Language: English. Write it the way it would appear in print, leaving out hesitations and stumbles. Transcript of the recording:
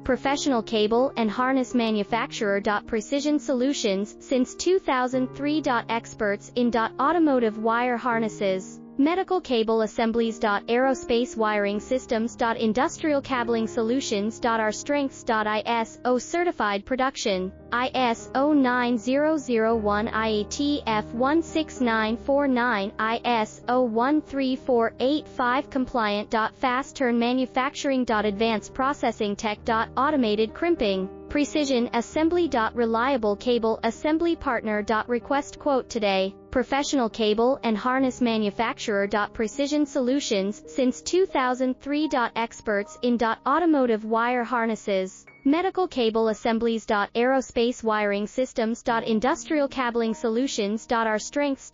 professional cable and harness manufacturer. Precision Solutions, since 2003. Experts in automotive wire harnesses, medical cable assemblies. Aerospace wiring systems. Industrial cabling solutions. Our strengths. ISO certified production, ISO 9001, IATF 16949, ISO 13485 compliant. Fast turn manufacturing. Advanced processing tech. Automated crimping, precision assembly. Reliable cable assembly partner. Request quote today. Professional cable and harness manufacturer. Precision Solutions, since 2003. Experts in automotive wire harnesses, medical cable assemblies. Aerospace wiring systems. Industrial cabling solutions. Our strengths.